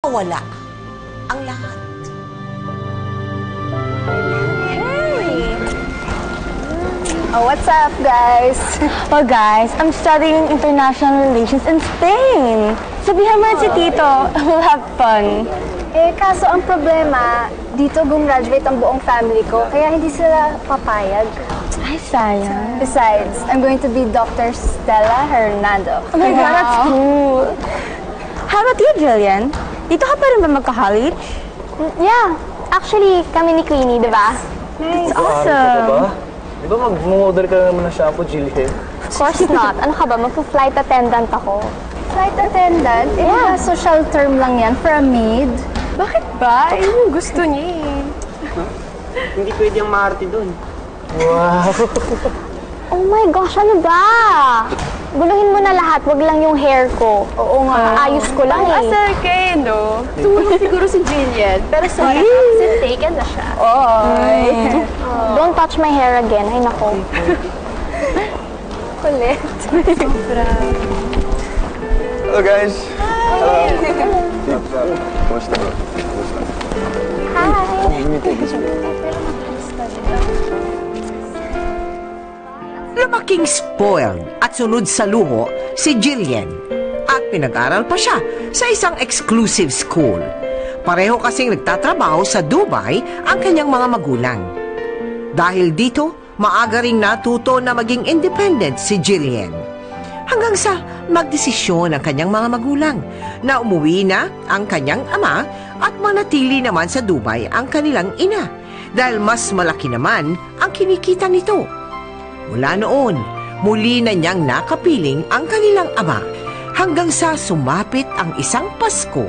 Wala ang lahat. Oh, what's up, guys? Well, guys, I'm studying international relations in Spain. Sabihan mo si Tito, we'll have fun. Eh, kaso ang problema, dito gumraduate ang buong family ko, kaya hindi sila papayag. Ay, sayang. Besides, I'm going to be Dr. Stella Hernando. Oh my God, that's cool. How about you, Jillian? Dito ka pa rin ba magka-college? Yeah, actually, kami ni Queenie, di ba? That's awesome. Di ba mag-order ka naman ng shampoo, Jillian? Of course not. Ano ka ba? Magpa-flight attendant ako. Flight attendant? Eh, yeah. Social term lang yan for a maid. Bakit ba? Yung gusto niya eh. Hindi pwede ang maarte doon. Wow! Oh my gosh, ano ba? Guluhin mo na lahat, wag lang yung hair ko. Oo nga. Ayos ko lang eh. Asar kayo, no? Tumulong siguro si Jillian. Pero sorry, kasi taken na siya. Don't touch my hair again. Ay, nako. Kulit. Hello, guys. Hi. Kumusta bro? Lumaking spoiled at sunod sa luho si Jillian at pinag-aral pa siya sa isang exclusive school. Pareho kasing nagtatrabaho sa Dubai ang kanyang mga magulang. Dahil dito, maaga ring natuto na maging independent si Jillian. Hanggang sa magdesisyon ang kanyang mga magulang na umuwi na ang kanyang ama at manatili naman sa Dubai ang kanilang ina dahil mas malaki naman ang kinikita nito. Mula noon, muli na niyang nakapiling ang kanilang ama hanggang sa sumapit ang isang Pasko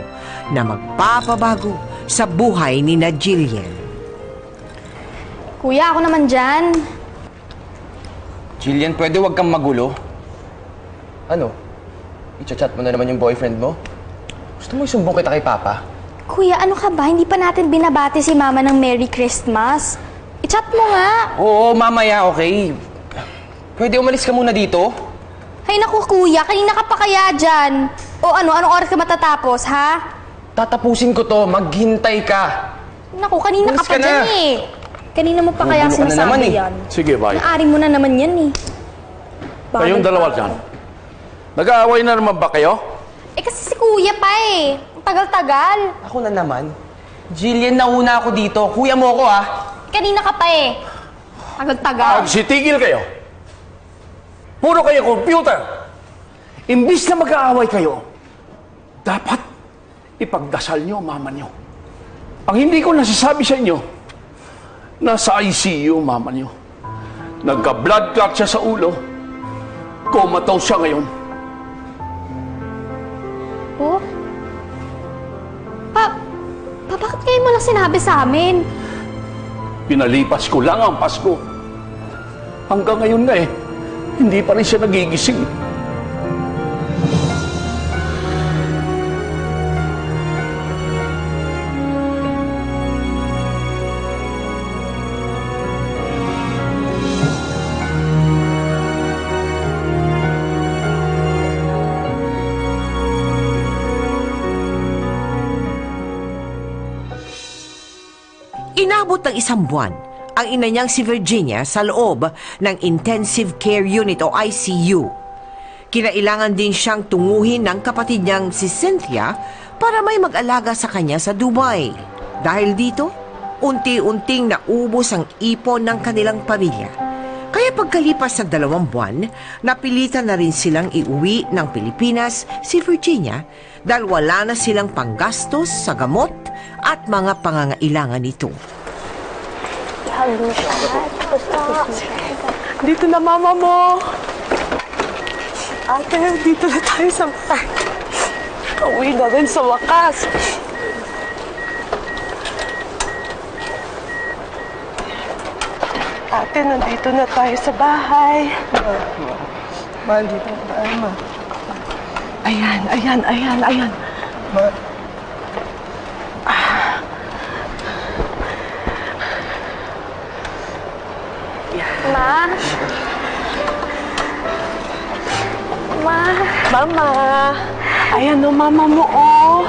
na magpapabago sa buhay ni na Jillian. Kuya, ako naman dyan. Jillian, pwede wag kang magulo? Ano? I-chat mo na naman yung boyfriend mo? Gusto mo isumbong kita kay Papa? Kuya, ano ka ba? Hindi pa natin binabati si Mama ng Merry Christmas. I-chat mo nga. Oo, mamaya, okay. Pwede umalis ka muna dito? Ay naku, kuya. Kanina ka pa kaya dyan? O ano? Anong oras ka matatapos, ha? Tatapusin ko to. Maghintay ka. Naku, kanina Umalis ka pa ka na. dyan eh. Kanina mo pa kaya Gugulo ka na naman sinasabi eh. yan. Sige, bye. Naari mo na naman yan eh. Kayong dalawa dyan. Nag-aaway na naman ba kayo? Eh kasi si kuya pa eh. Ang tagal-tagal. Ako na naman. Jillian, nauna ako dito. Kuya mo ako, ha? Kanina ka pa eh. Tagal-tagal. Magsitigil kayo. Puro kayo computer. Imbis na mag-aaway kayo, dapat ipagdasal nyo, mama nyo. Ang hindi ko nasasabi sa inyo, nasa ICU, mama nyo. Nagka-blood clot siya sa ulo. Comatose siya ngayon. Oh? Bakit kayo mo lang sinabi sa amin? Pinalipas ko lang ang Pasko. Hanggang ngayon na eh, hindi pa rin siya nagigising. Inabot ng isang buwan ang ina niyang si Virginia sa loob ng Intensive Care Unit o ICU. Kinailangan din siyang tunguhin ng kapatid niyang si Cynthia para may mag-alaga sa kanya sa Dubai. Dahil dito, unti-unting naubos ang ipon ng kanilang pamilya. Kaya pagkalipas ng 2 buwan, napilitan na rin silang iuwi ng Pilipinas si Virginia dahil wala na silang panggastos sa gamot at mga pangangailangan nito. Dito na mama mo. Ate, dito na tayo sa bahay. Kauwi na rin sa wakas. Ate, nandito na tayo sa bahay. Mahal, dito na tayo, ma. Ayan. Ma. Ma? Ma? Mama. Ayan o, mama mo, oh.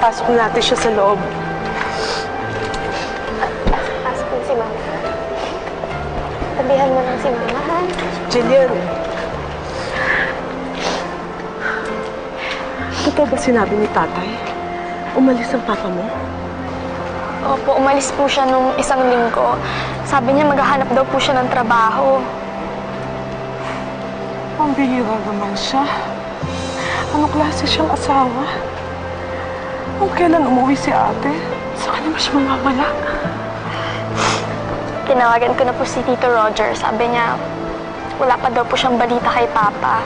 Pasok natin siya sa loob. Pasok mo si Mama. Tabihan mo lang si Mama, ha? Jillian. Totoo ba sinabi ni tatay? Umalis ang papa mo? Opo, umalis po siya nung isang linggo. Sabi niya maghahanap daw po siya ng trabaho. Ang bihira naman siya. Ano klase siyang asawa? Kung kailan umuwi si ate, saan naman siya mawawala? Tinawagan ko na po si Tito Roger. Sabi niya, wala pa daw po siyang balita kay Papa.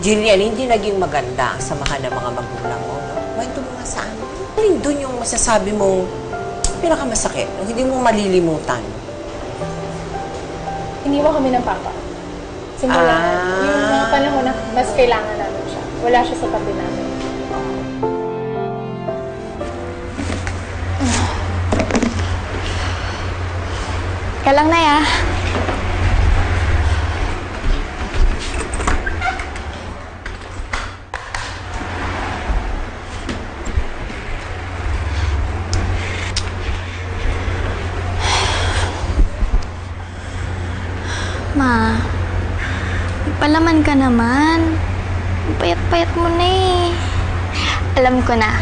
Jillian, hindi naging maganda ang samahan ng mga magulang mo, no? Kwento mo nga sa amin. Alin doon yung masasabi mong pinakamasakit, yung hindi mo malilimutan? Iniwan kami ng papa. Simula, yung mga panahon na mas kailangan namin siya. Wala siya sa tabi namin. Kailang na ya. Ma, palaman ka naman. Payat-payat mo na eh. Alam ko na.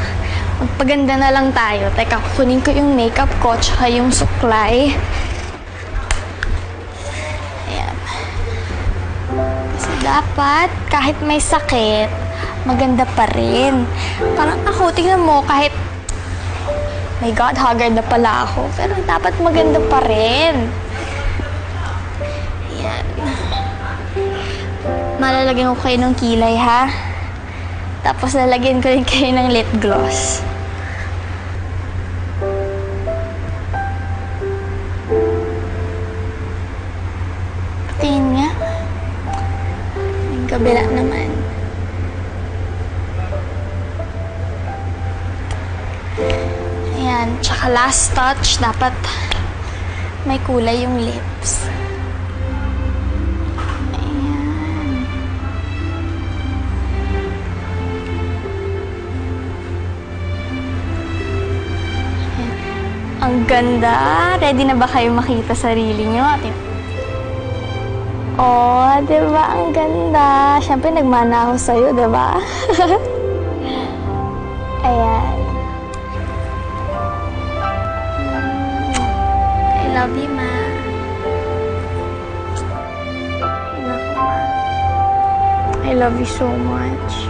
Magpaganda na lang tayo. Teka, kukunin ko yung makeup ko tsaka yung suklay. Ayan. Kasi dapat, kahit may sakit, maganda pa rin. Parang ako, tingnan mo, kahit my God, haggard na pala ako. Pero dapat maganda pa rin. Malalagyan ko kayo ng kilay, ha? Tapos lalagyan ko rin kayo ng lip gloss. Patingin nga. Yung kabila naman. Ayan. Tsaka last touch, dapat may kulay yung lips. Ang ganda! Ready na ba kayo makita sarili nyo? Oh, diba? Ang ganda! Siyempre, nagmana ako sa'yo, diba? Ayan. I love you, Ma. I love you so much.